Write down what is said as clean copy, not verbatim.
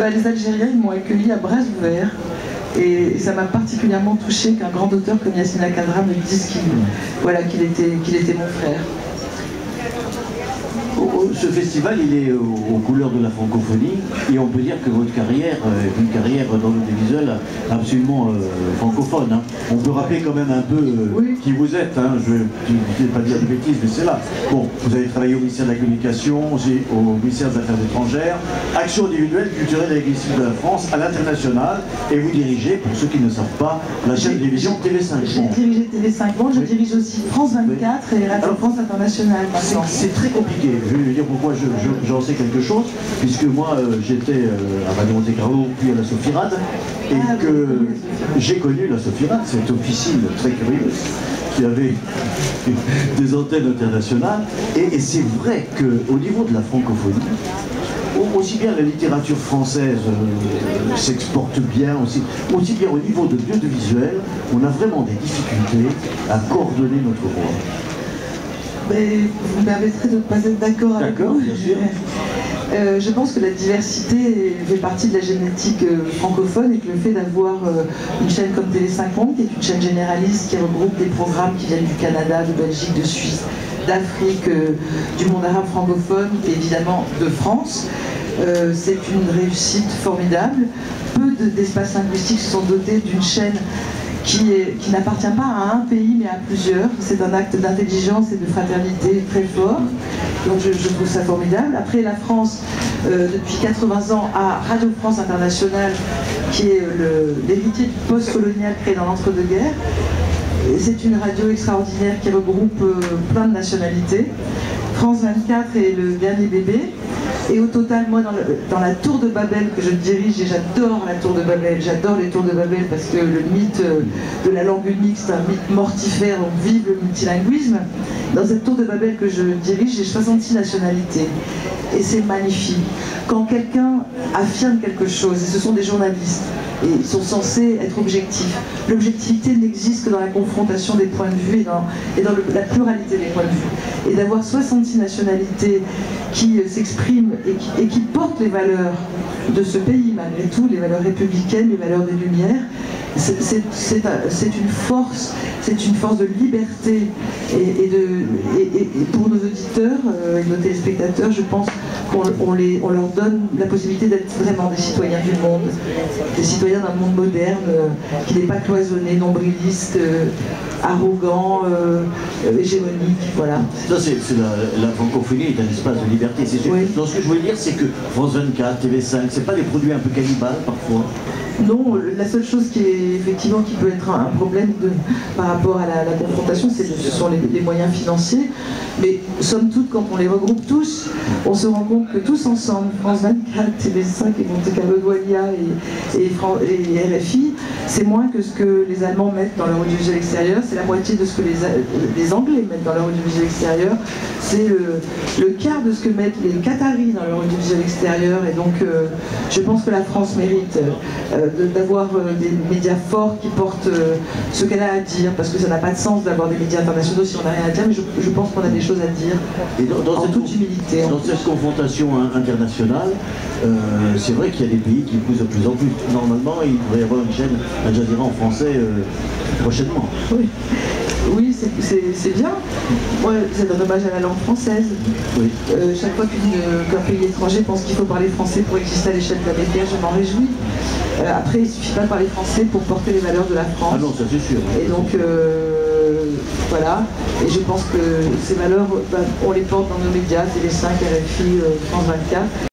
ben, les Algériens ils m'ont accueilli à bras ouverts. Et ça m'a particulièrement touché qu'un grand auteur comme Yassine Lakadra me dise qu'il était mon frère. Ce festival, il est aux couleurs de la francophonie et on peut dire que votre carrière est une carrière dans l'audiovisuel absolument francophone. Hein. On peut rappeler quand même un peu qui vous êtes. Hein. Je ne vais pas dire de bêtises, mais c'est là. Bon, vous avez travaillé au ministère de la Communication, aussi au ministère des Affaires étrangères, action individuelle, culturelle et linguistique de la France à l'international, et vous dirigez, pour ceux qui ne savent pas, la chaîne de télévision TV5 Monde. J'ai dirigé TV5 Monde, je dirige aussi France 24 et Radio France Internationale. C'est très compliqué. Je vais dire pourquoi j'en sais quelque chose, puisque moi j'étais à Radio Monte Carlo puis à la Sophirade, et que j'ai connu la Sophirade, cette officine très curieuse qui avait des antennes internationales, et c'est vrai qu'au niveau de la francophonie, aussi bien la littérature française s'exporte bien, aussi bien au niveau de l'audiovisuel, on a vraiment des difficultés à coordonner notre voix. Mais vous me permettrez de ne pas être d'accord avec vous. D'accord, bien sûr. Je pense que la diversité fait partie de la génétique francophone et que le fait d'avoir une chaîne comme TV5 Monde, qui est une chaîne généraliste qui regroupe des programmes qui viennent du Canada, de Belgique, de Suisse, d'Afrique, du monde arabe francophone et évidemment de France, c'est une réussite formidable. Peu d'espaces linguistiques se sont dotés d'une chaîne qui n'appartient pas à un pays mais à plusieurs. C'est un acte d'intelligence et de fraternité très fort. Donc je trouve ça formidable. Après, la France, depuis 80 ans, a Radio France Internationale, qui est l'héritier du post-colonial créé dans l'entre-deux-guerres. C'est une radio extraordinaire qui regroupe plein de nationalités. France 24 est le dernier bébé. Et au total, moi, dans la tour de Babel que je dirige, et j'adore la tour de Babel, j'adore les tours de Babel parce que le mythe de la langue unique, c'est un mythe mortifère, donc vive le multilinguisme. Dans cette tour de Babel que je dirige, j'ai 66 nationalités. Et c'est magnifique. Quand quelqu'un affirme quelque chose, et ce sont des journalistes, et ils sont censés être objectifs. L'objectivité n'existe que dans la confrontation des points de vue et dans la pluralité des points de vue. Et d'avoir 66 nationalités qui s'expriment et qui portent les valeurs de ce pays, malgré tout, les valeurs républicaines, les valeurs des Lumières, c'est une force de liberté. Et pour nos auditeurs et nos téléspectateurs, je pense qu'on leur donne la possibilité d'être vraiment des citoyens du monde, des citoyens d'un monde moderne, qui n'est pas cloisonné, nombriliste, arrogant, hégémonique, voilà. Ça, c'est la francophonie est un espace de liberté, c'est sûr. Oui. Donc ce que je voulais dire, c'est que France 24, TV5, c'est pas des produits un peu cannibales parfois? Non, la seule chose qui peut être un problème par rapport à la confrontation, ce sont les moyens financiers. Mais somme toute, quand on les regroupe tous, on se rend compte que tous ensemble, France 24, TV5 et Monte Carlo Doualiya et RFI, c'est moins que ce que les Allemands mettent dans leur audiovisuel extérieur, c'est la moitié de ce que les Anglais mettent dans leur audiovisuel extérieur, c'est le quart de ce que mettent les Qataris dans leur audiovisuel extérieur. Et donc, je pense que la France mérite d'avoir des médias forts qui portent ce qu'elle a à dire, parce que ça n'a pas de sens d'avoir des médias internationaux si on n'a rien à dire, mais je pense qu'on a des choses à dire, et en toute humilité. Dans cette confrontation internationale, c'est vrai qu'il y a des pays qui poussent de plus en plus. Normalement, il devrait y avoir une chaîne Al Jazeera en français prochainement. Oui. Oui, c'est bien. Moi, c'est un hommage à la langue française. Oui. Chaque fois qu'un pays étranger pense qu'il faut parler français pour exister à l'échelle de la BPR, je m'en réjouis. Après, il ne suffit pas de parler français pour porter les valeurs de la France. Ah non, ça c'est sûr. Et donc, voilà. Et je pense que ces valeurs, on les porte dans nos médias, TV5, RFI, France 24.